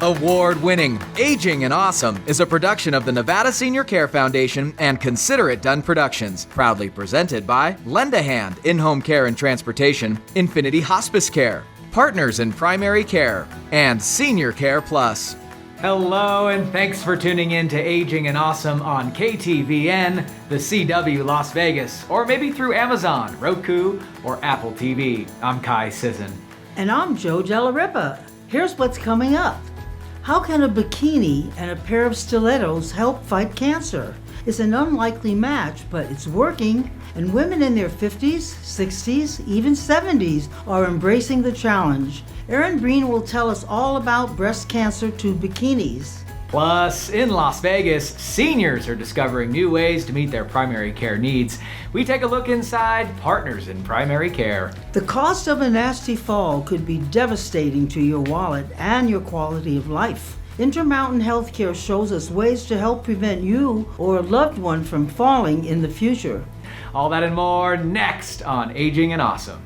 Award-winning Aging and Awesome is a production of the Nevada Senior Care Foundation and Consider It Done Productions, proudly presented by Lend a Hand In-Home Care and Transportation, Infinity Hospice Care, Partners in Primary Care, and Senior Care Plus. Hello, and thanks for tuning in to Aging and Awesome on KTVN, the CW Las Vegas, or maybe through Amazon, Roku, or Apple TV. I'm Kai Sisson. And I'm Joe Delarippa. Here's what's coming up. How can a bikini and a pair of stilettos help fight cancer? It's an unlikely match, but it's working, and women in their 50s, 60s, even 70s are embracing the challenge. Erin Breen will tell us all about breast cancer to bikinis. Plus, in Las Vegas, seniors are discovering new ways to meet their primary care needs. We take a look inside Partners in Primary Care. The cost of a nasty fall could be devastating to your wallet and your quality of life. Intermountain Healthcare shows us ways to help prevent you or a loved one from falling in the future. All that and more next on Aging and Awesome.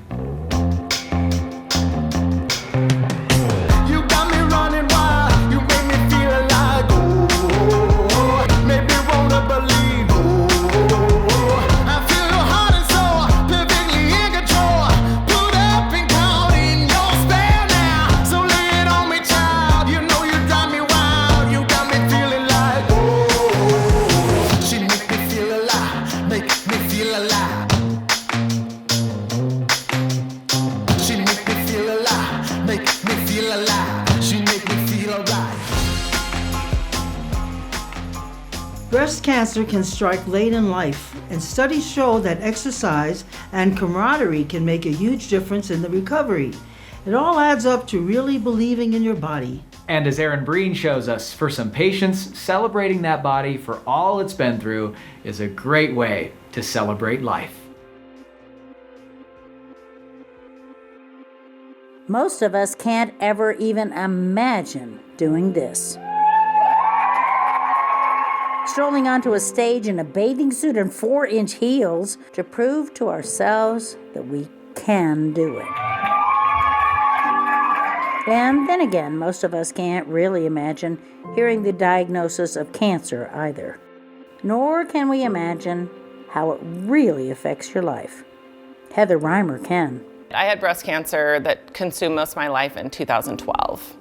Breast cancer can strike late in life, and studies show that exercise and camaraderie can make a huge difference in the recovery. It all adds up to really believing in your body. And as Erin Breen shows us, for some patients, celebrating that body for all it's been through is a great way to celebrate life. Most of us can't ever even imagine doing this. Strolling onto a stage in a bathing suit and 4-inch heels to prove to ourselves that we can do it. And then again, most of us can't really imagine hearing the diagnosis of cancer either. Nor can we imagine how it really affects your life. Heather Reimer can. I had breast cancer that consumed most of my life in 2012.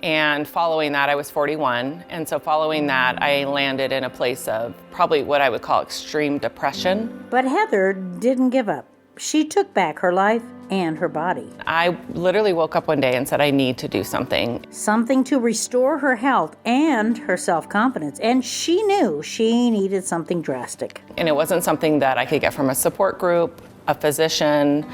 And following that, I was 41. And so following that, I landed in a place of probably what I would call extreme depression. But Heather didn't give up. She took back her life and her body. I literally woke up one day and said, I need to do something. Something to restore her health and her self-confidence. And she knew she needed something drastic. And it wasn't something that I could get from a support group, a physician,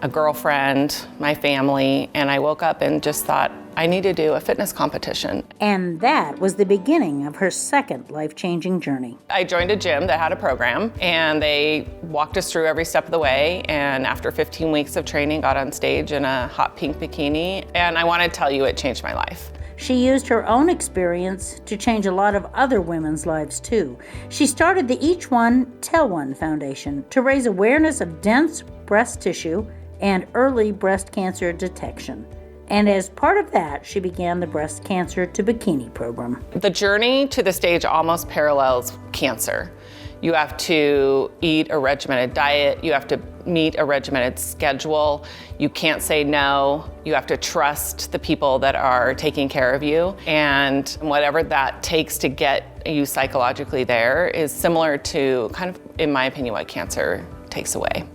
a girlfriend, my family. And I woke up and just thought, I need to do a fitness competition. And that was the beginning of her second life-changing journey. I joined a gym that had a program, and they walked us through every step of the way. And after 15 weeks of training, got on stage in a hot pink bikini. And I want to tell you, it changed my life. She used her own experience to change a lot of other women's lives too. She started the Each One, Tell One Foundation to raise awareness of dense breast tissue and early breast cancer detection. And as part of that, she began the Breast Cancer to Bikini program. The journey to the stage almost parallels cancer. You have to eat a regimented diet. You have to meet a regimented schedule. You can't say no. You have to trust the people that are taking care of you. And whatever that takes to get you psychologically there is similar to, kind of, in my opinion, what cancer takes away.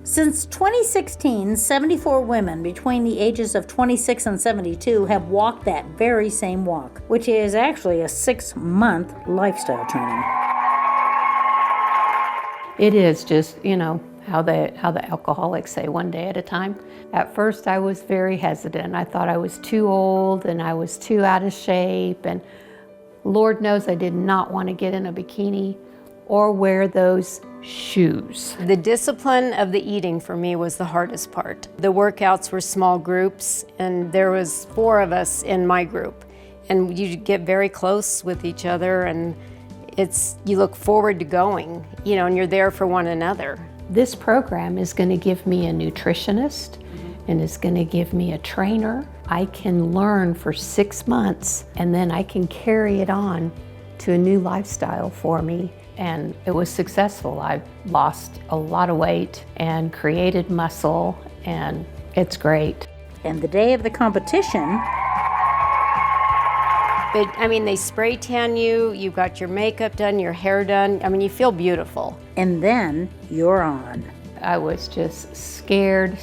Since 2016, 74 women between the ages of 26 and 72 have walked that very same walk, which is actually a 6-month lifestyle training. It is just, how the alcoholics say, one day at a time. At first I was very hesitant. I thought I was too old and I was too out of shape, and Lord knows I did not want to get in a bikini or wear those shoes. The discipline of the eating for me was the hardest part. The workouts were small groups, and there was 4 of us in my group, and you get very close with each other, and you look forward to going, and you're there for one another. This program is going to give me a nutritionist, and is going to give me a trainer. I can learn for 6 months, and then I can carry it on to a new lifestyle for me. And it was successful. I've lost a lot of weight and created muscle, and it's great. And the day of the competition, But I mean, they spray tan you, you got your makeup done, your hair done. I mean, you feel beautiful. and then you're on. I was just scared.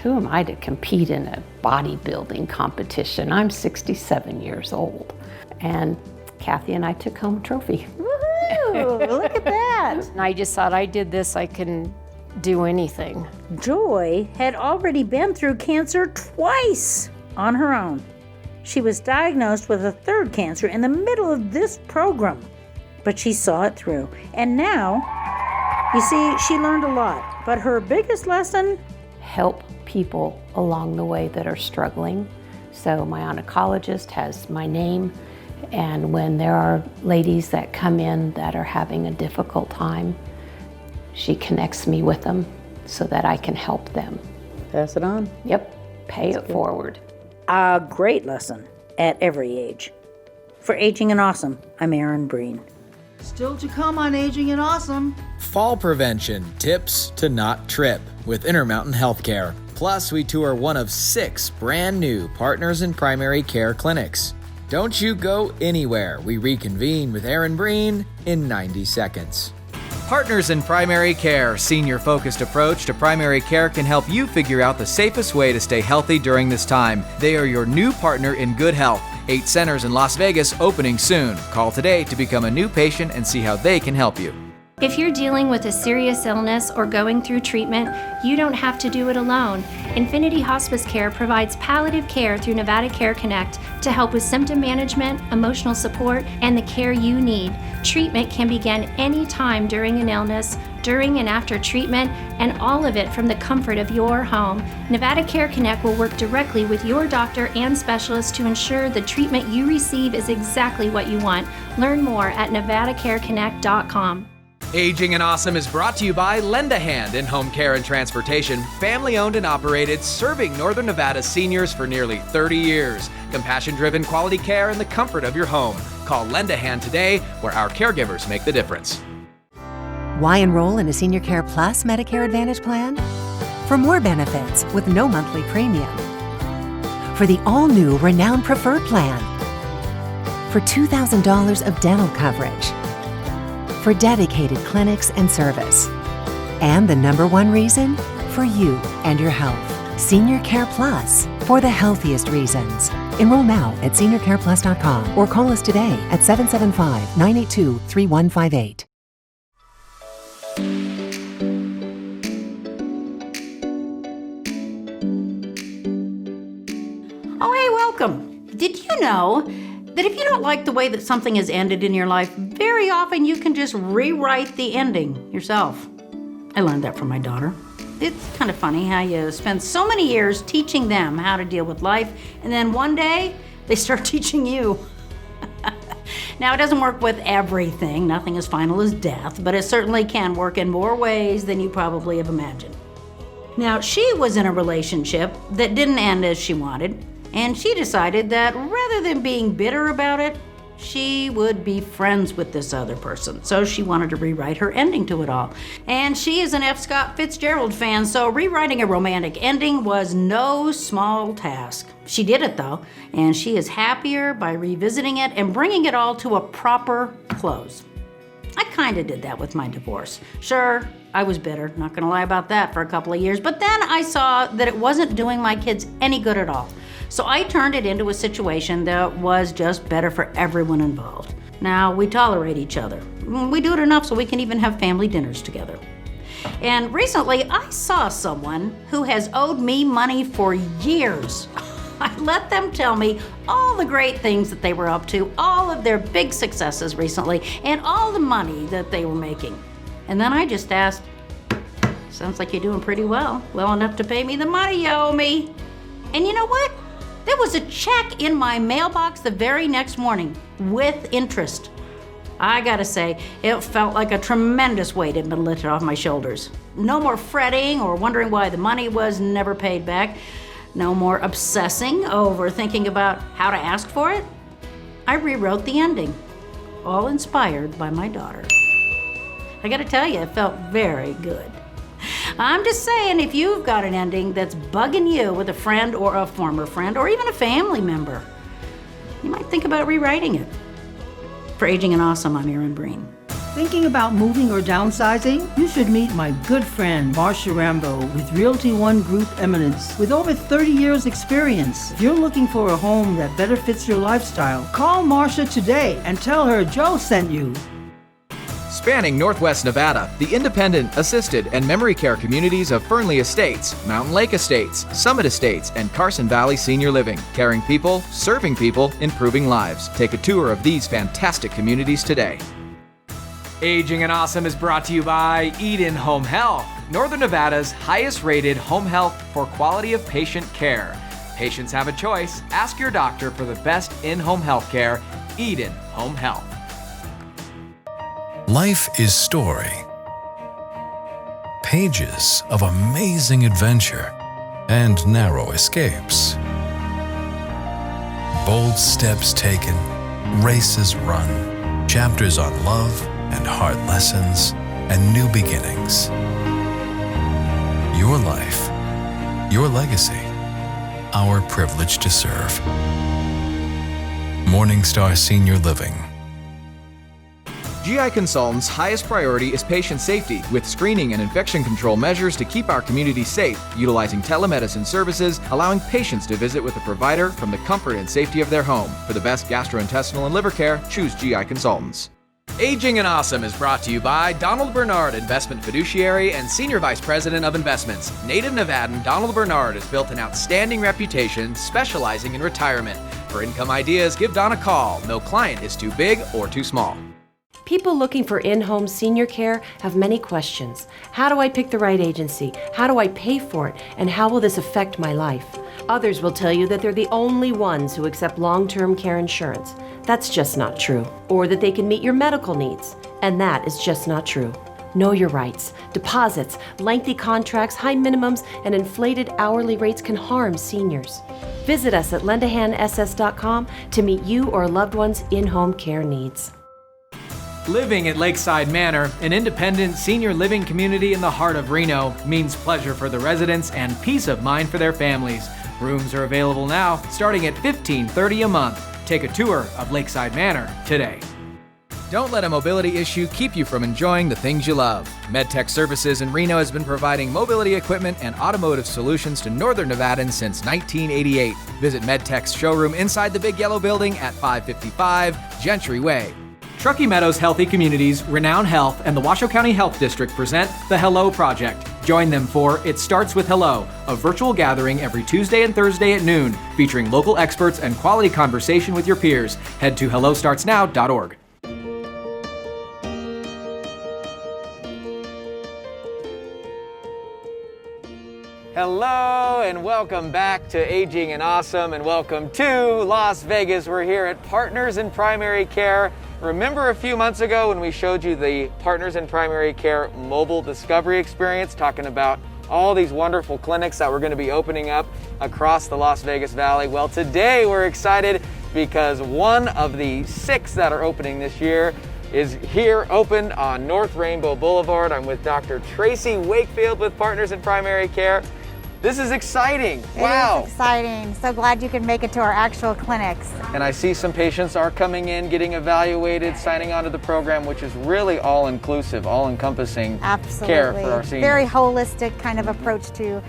Who am I to compete in a bodybuilding competition? I'm 67 years old. And Kathy and I took home a trophy. Woohoo! Look at that. And I just thought, I did this, I can do anything. Joy had already been through cancer twice on her own. She was diagnosed with a third cancer in the middle of this program, but she saw it through. And now, you see, she learned a lot, but her biggest lesson? Help people along the way that are struggling. So my oncologist has my name, and when there are ladies that come in that are having a difficult time, she connects me with them so that I can help them. Pass it on. Yep, pay it forward. A great lesson at every age. For Aging and Awesome, I'm Erin Breen. Still to come on Aging and Awesome. Fall prevention tips to not trip with Intermountain Healthcare. Plus, we tour one of 6 brand new Partners in Primary Care clinics. Don't you go anywhere. We reconvene with Erin Breen in 90 seconds. Partners in Primary Care, senior-focused approach to primary care can help you figure out the safest way to stay healthy during this time. They are your new partner in good health. 8 centers in Las Vegas opening soon. Call today to become a new patient and see how they can help you. If you're dealing with a serious illness or going through treatment, you don't have to do it alone. Infinity Hospice Care provides palliative care through Nevada Care Connect to help with symptom management, emotional support, and the care you need. Treatment can begin any time during an illness, during and after treatment, and all of it from the comfort of your home. Nevada Care Connect will work directly with your doctor and specialist to ensure the treatment you receive is exactly what you want. Learn more at nevadacareconnect.com. Aging and Awesome is brought to you by Lend a Hand in-home care and transportation, family-owned and operated, serving Northern Nevada seniors for nearly 30 years. Compassion-driven quality care in the comfort of your home. Call Lend a Hand today, where our caregivers make the difference. Why enroll in a Senior Care Plus Medicare Advantage plan? For more benefits with no monthly premium. For the all-new Renown Preferred Plan. For $2,000 of dental coverage. For dedicated clinics and service. And the #1 reason? For you and your health. Senior Care Plus, for the healthiest reasons. Enroll now at seniorcareplus.com or call us today at 775-982-3158. Oh, hey, welcome. Did you know that if you don't like the way that something has ended in your life, very often you can just rewrite the ending yourself? I learned that from my daughter. It's kind of funny how you spend so many years teaching them how to deal with life, and then one day they start teaching you. Now, it doesn't work with everything. Nothing as final as death, but it certainly can work in more ways than you probably have imagined. Now, she was in a relationship that didn't end as she wanted, and she decided that rather than being bitter about it, she would be friends with this other person. So she wanted to rewrite her ending to it all. And she is an F. Scott Fitzgerald fan, so rewriting a romantic ending was no small task. She did it though, and she is happier by revisiting it and bringing it all to a proper close. I kinda did that with my divorce. Sure, I was bitter, not gonna lie about that, for a couple of years, but then I saw that it wasn't doing my kids any good at all. So I turned it into a situation that was just better for everyone involved. Now we tolerate each other. We do it enough so we can even have family dinners together. And recently I saw someone who has owed me money for years. I let them tell me all the great things that they were up to, all of their big successes recently, and all the money that they were making. And then I just asked, sounds like you're doing pretty well enough to pay me the money you owe me. And you know what? There was a check in my mailbox the very next morning with interest. I gotta say, it felt like a tremendous weight had been lifted off my shoulders. No more fretting or wondering why the money was never paid back. No more obsessing over thinking about how to ask for it. I rewrote the ending, all inspired by my daughter. I gotta tell you, it felt very good. I'm just saying, if you've got an ending that's bugging you with a friend or a former friend or even a family member, you might think about rewriting it. For Aging and Awesome, I'm Erin Breen. Thinking about moving or downsizing? You should meet my good friend, Marcia Rambo, with Realty One Group Eminence. With over 30 years experience, if you're looking for a home that better fits your lifestyle, call Marcia today and tell her Joe sent you. Spanning Northwest Nevada, the independent, assisted, and memory care communities of Fernley Estates, Mountain Lake Estates, Summit Estates, and Carson Valley Senior Living. Caring people, serving people, improving lives. Take a tour of these fantastic communities today. Aging and Awesome is brought to you by Eden Home Health, Northern Nevada's highest rated home health for quality of patient care. Patients have a choice. Ask your doctor for the best in-home health care. Eden Home Health. Life is story. Pages of amazing adventure and narrow escapes. Bold steps taken, races run, chapters on love and hard lessons and new beginnings. Your life, your legacy, our privilege to serve. Morningstar Senior Living. GI Consultants' highest priority is patient safety, with screening and infection control measures to keep our community safe, utilizing telemedicine services, allowing patients to visit with a provider from the comfort and safety of their home. For the best gastrointestinal and liver care, choose GI Consultants. Aging and Awesome is brought to you by Donald Bernard, Investment Fiduciary and Senior Vice President of Investments. Native Nevadan Donald Bernard has built an outstanding reputation specializing in retirement. For income ideas, give Don a call. No client is too big or too small. People looking for in-home senior care have many questions. How do I pick the right agency? How do I pay for it? And how will this affect my life? Others will tell you that they're the only ones who accept long-term care insurance. That's just not true. Or that they can meet your medical needs. And that is just not true. Know your rights. Deposits, lengthy contracts, high minimums, and inflated hourly rates can harm seniors. Visit us at lendahandss.com to meet you or a loved one's in-home care needs. Living at Lakeside Manor, an independent senior living community in the heart of Reno, means pleasure for the residents and peace of mind for their families. Rooms are available now, starting at $15.30 a month. Take a tour of Lakeside Manor today. Don't let a mobility issue keep you from enjoying the things you love. MedTech Services in Reno has been providing mobility equipment and automotive solutions to Northern Nevadans since 1988. Visit MedTech's showroom inside the Big Yellow Building at 555 Gentry Way. Truckee Meadows Healthy Communities, Renown Health, and the Washoe County Health District present the Hello Project. Join them for It Starts With Hello, a virtual gathering every Tuesday and Thursday at noon, featuring local experts and quality conversation with your peers. Head to hellostartsnow.org. Hello and welcome back to Aging and Awesome, and welcome to Las Vegas. We're here at Partners in Primary Care. Remember a few months ago when we showed you the Partners in Primary Care mobile discovery experience, talking about all these wonderful clinics that we're going to be opening up across the Las Vegas Valley? Well, today we're excited because one of the 6 that are opening this year is here, opened on North Rainbow Boulevard. I'm with Dr. Tracy Wakefield with Partners in Primary Care. This is exciting. Wow. It is exciting. So glad you could make it to our actual clinics. And I see some patients are coming in, getting evaluated, signing on to the program, which is really all-inclusive, all-encompassing care for our seniors. Very holistic kind of approach to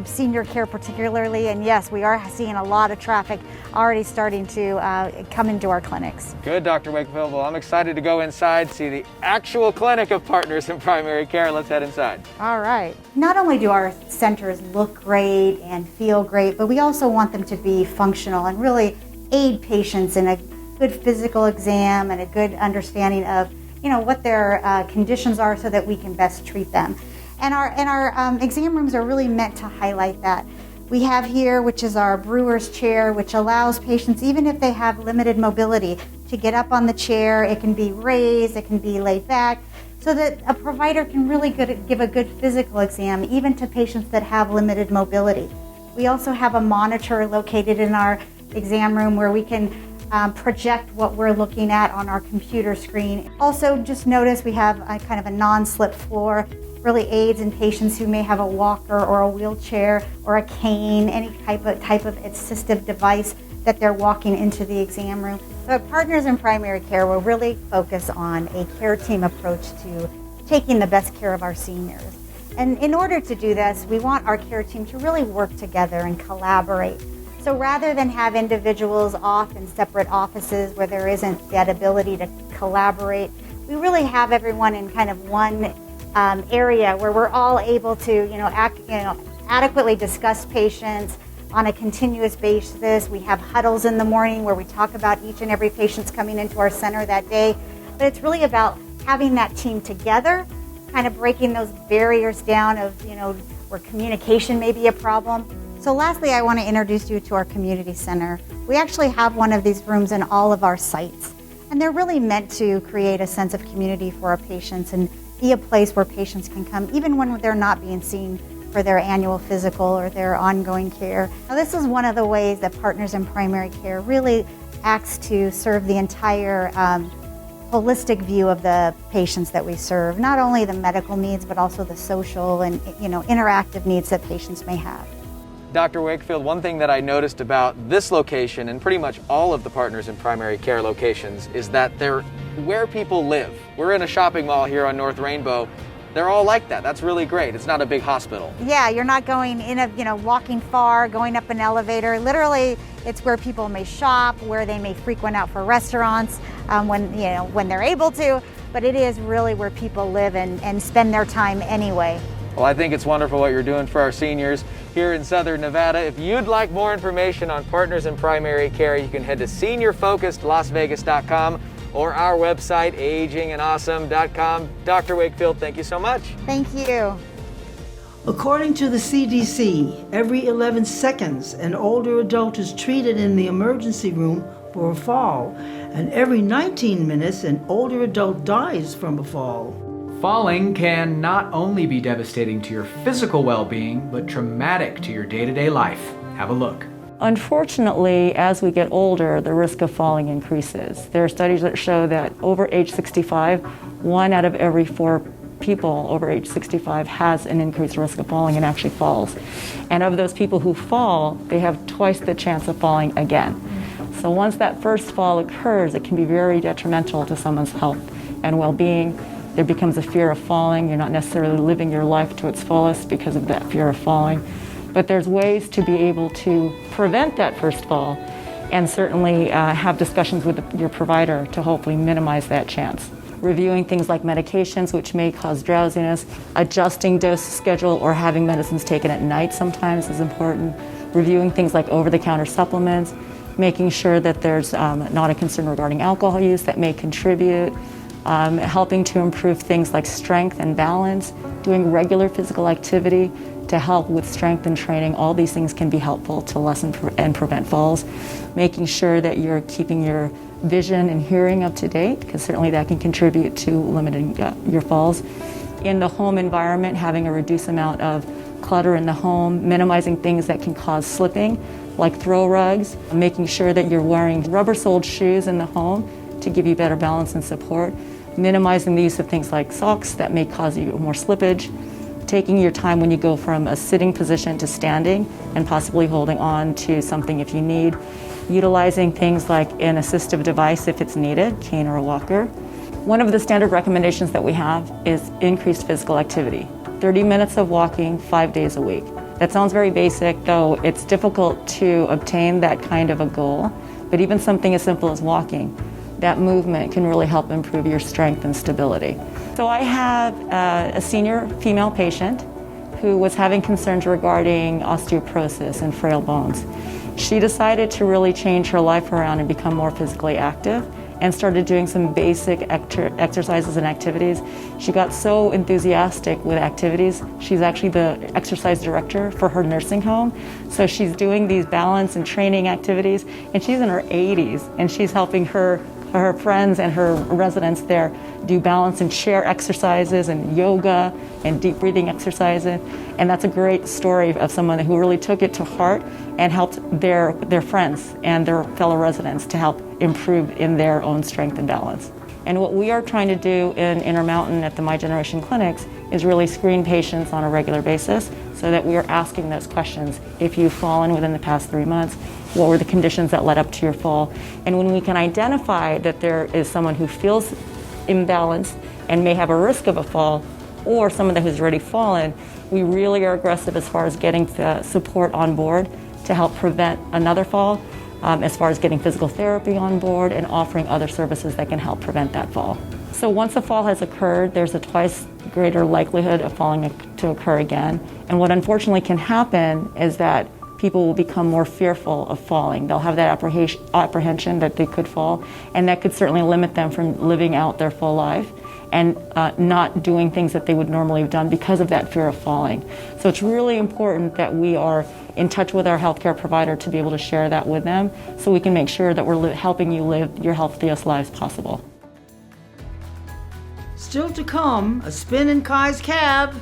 senior care particularly. And yes, we are seeing a lot of traffic already starting to come into our clinics. Good, Dr. Wakefield. Well, I'm excited to go inside, see the actual clinic of Partners in Primary Care. Let's head inside. All right. Not only do our centers look great and feel great, but we also want them to be functional and really aid patients in a good physical exam and a good understanding of, what their conditions are so that we can best treat them. And our exam rooms are really meant to highlight that. We have here, which is our brewer's chair, which allows patients, even if they have limited mobility, to get up on the chair. It can be raised, it can be laid back, so that a provider can really give a good physical exam, even to patients that have limited mobility. We also have a monitor located in our exam room where we can project what we're looking at on our computer screen. Also, just notice we have a kind of a non-slip floor, really aids in patients who may have a walker or a wheelchair or a cane, any type of assistive device that they're walking into the exam room. So at Partners in Primary Care, we'll really focus on a care team approach to taking the best care of our seniors. And in order to do this, we want our care team to really work together and collaborate. So rather than have individuals off in separate offices where there isn't that ability to collaborate, we really have everyone in kind of one area where we're all able to, adequately discuss patients on a continuous basis. We have huddles in the morning where we talk about each and every patient's coming into our center that day. But it's really about having that team together, kind of breaking those barriers down of, where communication may be a problem. So lastly, I want to introduce you to our community center. We actually have one of these rooms in all of our sites, and they're really meant to create a sense of community for our patients and be a place where patients can come even when they're not being seen for their annual physical or their ongoing care. Now, this is one of the ways that Partners in Primary Care really acts to serve the entire holistic view of the patients that we serve, not only the medical needs, but also the social and interactive needs that patients may have. Dr. Wakefield, one thing that I noticed about this location and pretty much all of the Partners in Primary Care locations is that they're where people live. We're in a shopping mall here on North Rainbow. They're all like that. That's really great. It's not a big hospital. Yeah, you're not going in walking far, going up an elevator. Literally, it's where people may shop, where they may frequent out for restaurants when they're able to. But it is really where people live and spend their time anyway. Well, I think it's wonderful what you're doing for our seniors here in Southern Nevada. If you'd like more information on Partners in Primary Care, you can head to seniorfocusedlasvegas.com or our website, agingandawesome.com. Dr. Wakefield, thank you so much. Thank you. According to the CDC, every 11 seconds, an older adult is treated in the emergency room for a fall, and every 19 minutes, an older adult dies from a fall. Falling can not only be devastating to your physical well-being, but traumatic to your day-to-day life. Have a look. Unfortunately, as we get older, the risk of falling increases. There are studies that show that over age 65, 1 out of every 4 people over age 65 has an increased risk of falling and actually falls. And of those people who fall, they have twice the chance of falling again. So once that first fall occurs, it can be very detrimental to someone's health and well-being. There becomes a fear of falling. You're not necessarily living your life to its fullest because of that fear of falling. But there's ways to be able to prevent that first fall and certainly have discussions with your provider to hopefully minimize that chance. Reviewing things like medications which may cause drowsiness, adjusting dose schedule or having medicines taken at night sometimes is important. Reviewing things like over-the-counter supplements, making sure that there's not a concern regarding alcohol use that may contribute. Helping to improve things like strength and balance, doing regular physical activity to help with strength and training. All these things can be helpful to lessen and prevent falls. Making sure that you're keeping your vision and hearing up to date, because certainly that can contribute to limiting your falls. In the home environment, having a reduced amount of clutter in the home, minimizing things that can cause slipping, like throw rugs, making sure that you're wearing rubber-soled shoes in the home to give you better balance and support, minimizing the use of things like socks that may cause you more slippage, taking your time when you go from a sitting position to standing and possibly holding on to something if you need, utilizing things like an assistive device if it's needed, cane or a walker. One of the standard recommendations that we have is increased physical activity, 30 minutes of walking 5 days a week. That sounds very basic, though it's difficult to obtain that kind of a goal, but even something as simple as walking, that movement can really help improve your strength and stability. So I have a senior female patient who was having concerns regarding osteoporosis and frail bones. She decided to really change her life around and become more physically active and started doing some basic exercises and activities. She got so enthusiastic with activities. She's actually the exercise director for her nursing home. So she's doing these balance and training activities, and she's in her 80s, and she's helping her her friends and her residents there do balance and chair exercises and yoga and deep breathing exercises. And that's a great story of someone who really took it to heart and helped their friends and their fellow residents to help improve in their own strength and balance. And what we are trying to do in Intermountain at the My Generation clinics is really screen patients on a regular basis so that we are asking those questions. If you've fallen within the past 3 months, what were the conditions that led up to your fall? And when we can identify that there is someone who feels imbalanced and may have a risk of a fall, or someone that has already fallen, we really are aggressive as far as getting the support on board to help prevent another fall, as far as getting physical therapy on board and offering other services that can help prevent that fall. So once a fall has occurred, there's a twice greater likelihood of falling to occur again. And what unfortunately can happen is that people will become more fearful of falling. They'll have that apprehension that they could fall, and that could certainly limit them from living out their full life and not doing things that they would normally have done because of that fear of falling. So it's really important that we are in touch with our healthcare provider to be able to share that with them so we can make sure that we're helping you live your healthiest lives possible. Still to come, a spin in Kai's cab.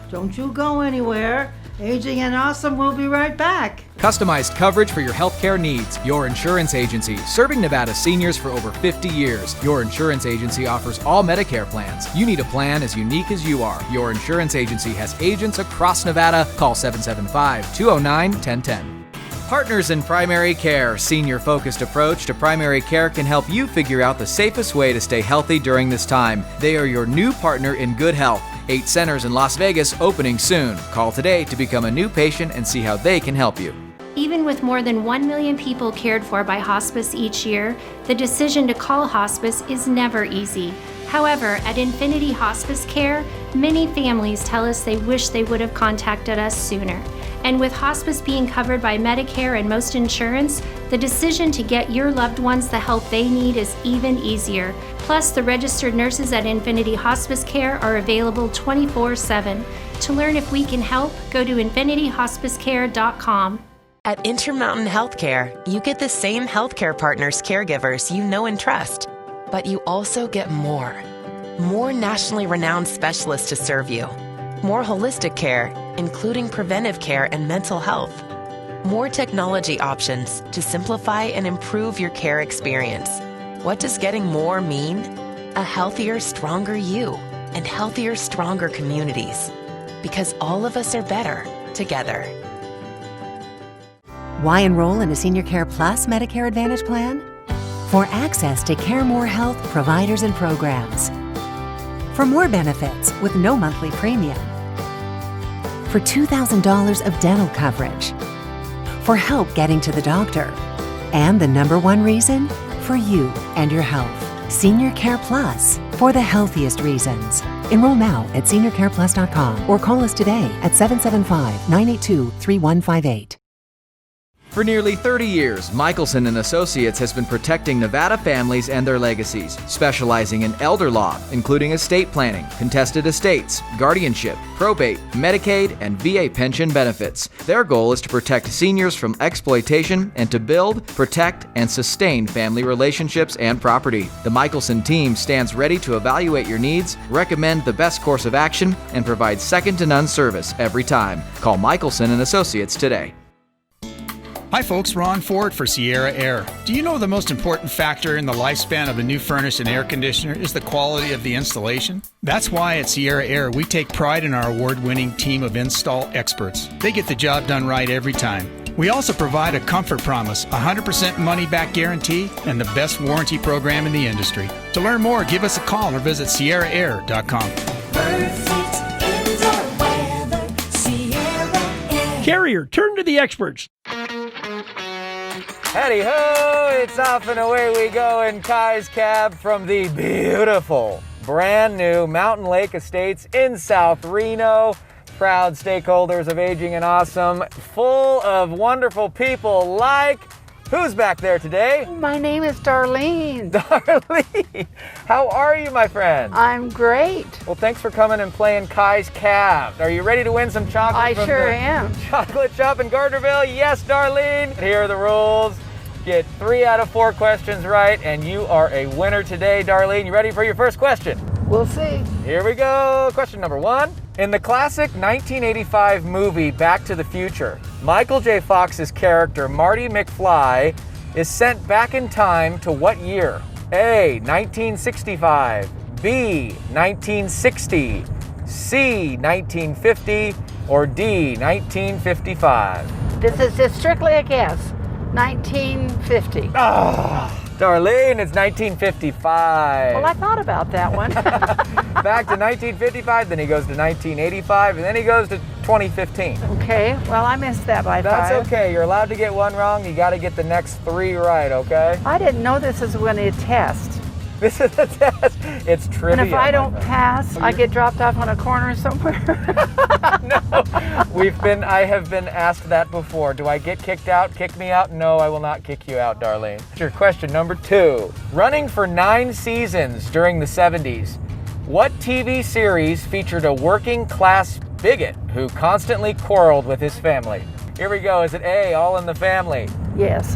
Don't you go anywhere. Aging and Awesome will be right back. Customized coverage for your healthcare needs. Your Insurance Agency, serving Nevada seniors for over 50 years. Your Insurance Agency offers all Medicare plans. You need a plan as unique as you are. Your Insurance Agency has agents across Nevada. Call 775-209-1010. Partners in Primary Care, senior-focused approach to primary care can help you figure out the safest way to stay healthy during this time. They are your new partner in good health. 8 centers in Las Vegas opening soon. Call today to become a new patient and see how they can help you. Even with more than 1 million people cared for by hospice each year, the decision to call hospice is never easy. However, at Infinity Hospice Care, many families tell us they wish they would have contacted us sooner. And with hospice being covered by Medicare and most insurance, the decision to get your loved ones the help they need is even easier. Plus, the registered nurses at Infinity Hospice Care are available 24/7. To learn if we can help, go to infinityhospicecare.com. At Intermountain Healthcare, you get the same healthcare partners, caregivers you know and trust, but you also get more. More nationally renowned specialists to serve you. More holistic care, including preventive care and mental health. More technology options to simplify and improve your care experience. What does getting more mean? A healthier, stronger you and healthier, stronger communities. Because all of us are better together. Why enroll in a Senior Care Plus Medicare Advantage plan? For access to Care More Health providers and programs. For more benefits with no monthly premium. For $2,000 of dental coverage. For help getting to the doctor. And the number one reason? For you and your health. Senior Care Plus, for the healthiest reasons. Enroll now at seniorcareplus.com or call us today at 775-982-3158. For nearly 30 years, Michelson & Associates has been protecting Nevada families and their legacies, specializing in elder law, including estate planning, contested estates, guardianship, probate, Medicaid, and VA pension benefits. Their goal is to protect seniors from exploitation and to build, protect, and sustain family relationships and property. The Michelson team stands ready to evaluate your needs, recommend the best course of action, and provide second-to-none service every time. Call Michelson & Associates today. Hi folks, Ron Ford for Sierra Air. Do you know the most important factor in the lifespan of a new furnace and air conditioner is the quality of the installation? That's why at Sierra Air we take pride in our award-winning team of install experts. They get the job done right every time. We also provide a comfort promise, 100% money-back guarantee, and the best warranty program in the industry. To learn more, give us a call or visit sierraair.com. Perfect indoor weather, Sierra Air. Carrier, turn to the experts. Howdy ho, it's off and away we go in Kai's cab from the beautiful, brand new Mountain Lake Estates in South Reno. Proud stakeholders of Aging and Awesome, full of wonderful people like, who's back there today? My name is Darlene. Darlene, how are you, my friend? I'm great. Well, thanks for coming and playing Kai's cab. Are you ready to win some chocolate? I sure am. Chocolate shop in Gardnerville? Yes, Darlene. Here are the rules. get 3 out of 4 questions right, and you are a winner today, Darlene. You ready for your first question? We'll see. Here we go. Question number 1. In the classic 1985 movie Back to the Future, Michael J. Fox's character Marty McFly is sent back in time to what year? A, 1965, B, 1960, C, 1950, or D, 1955? This is just strictly a guess. 1950. Darlene, it's 1955. Well, I thought about that one. Back to 1955, then he goes to 1985, and then he goes to 2015. Okay, well, I missed that by 5. That's okay. You're allowed to get 1 wrong. You got to get the next 3 right, okay? I didn't know this was going to be a test. This is a test. It's trivia. And if I don't pass, I get dropped off on a corner somewhere. No, I have been asked that before. Do I get kicked out? Kick me out? No, I will not kick you out, Darlene. Your question number 2. Running for 9 seasons during the 70s, what TV series featured a working class bigot who constantly quarreled with his family? Here we go. Is it A, All in the Family? Yes.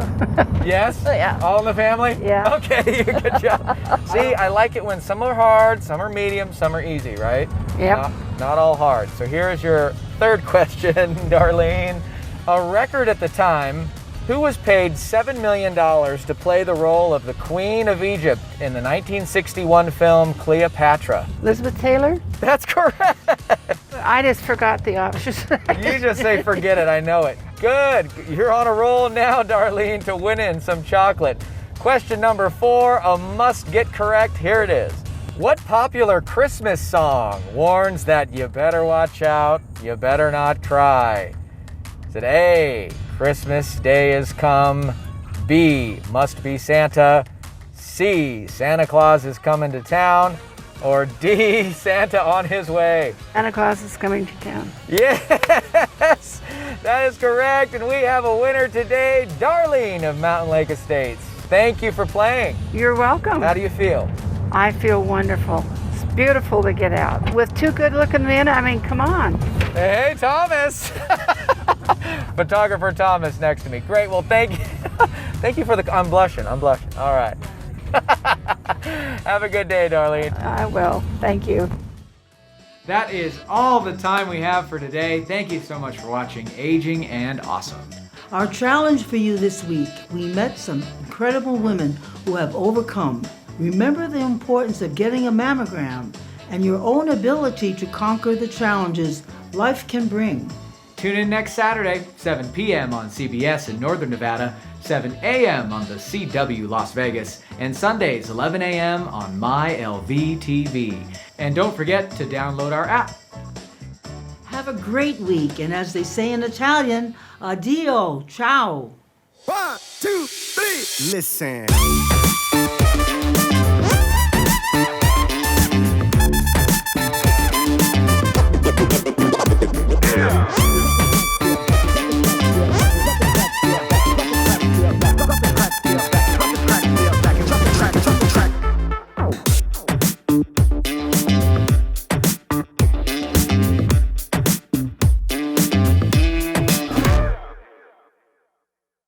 Yes? Yeah. All in the Family? Yeah. Okay, good job. See, I like it when some are hard, some are medium, some are easy, right? Yep. Not all hard. So here's your third question, Darlene. A record at the time, who was paid $7 million to play the role of the Queen of Egypt in the 1961 film Cleopatra? Elizabeth Taylor? That's correct. I just forgot the options. You just say forget it, I know it. Good. You're on a roll now, Darlene, to win in some chocolate. Question number 4, a must get correct. Here it is. What popular Christmas song warns that you better watch out, you better not cry? Is it A, Christmas Day is come, B, must be Santa, C, Santa Claus is coming to town, or D, Santa on his way? Santa Claus is coming to town. Yes, that is correct, and we have a winner today, Darlene of Mountain Lake Estates. Thank you for playing. You're welcome. How do you feel? I feel wonderful. It's beautiful to get out. With 2 good-looking men, I mean, come on. Hey, Thomas. Photographer Thomas next to me. Great, well, thank you. Thank you for the, I'm blushing. All right. Have a good day, Darlene. I will. Thank you. That is all the time we have for today. Thank you so much for watching Aging and Awesome. Our challenge for you this week, we met some incredible women who have overcome. Remember the importance of getting a mammogram and your own ability to conquer the challenges life can bring. Tune in next Saturday, 7 p.m. on CBS in Northern Nevada, 7 a.m. on the CW Las Vegas, and Sundays, 11 a.m. on MyLV-TV. And don't forget to download our app. Have a great week, and as they say in Italian, addio, ciao. 1, 2, 3, listen.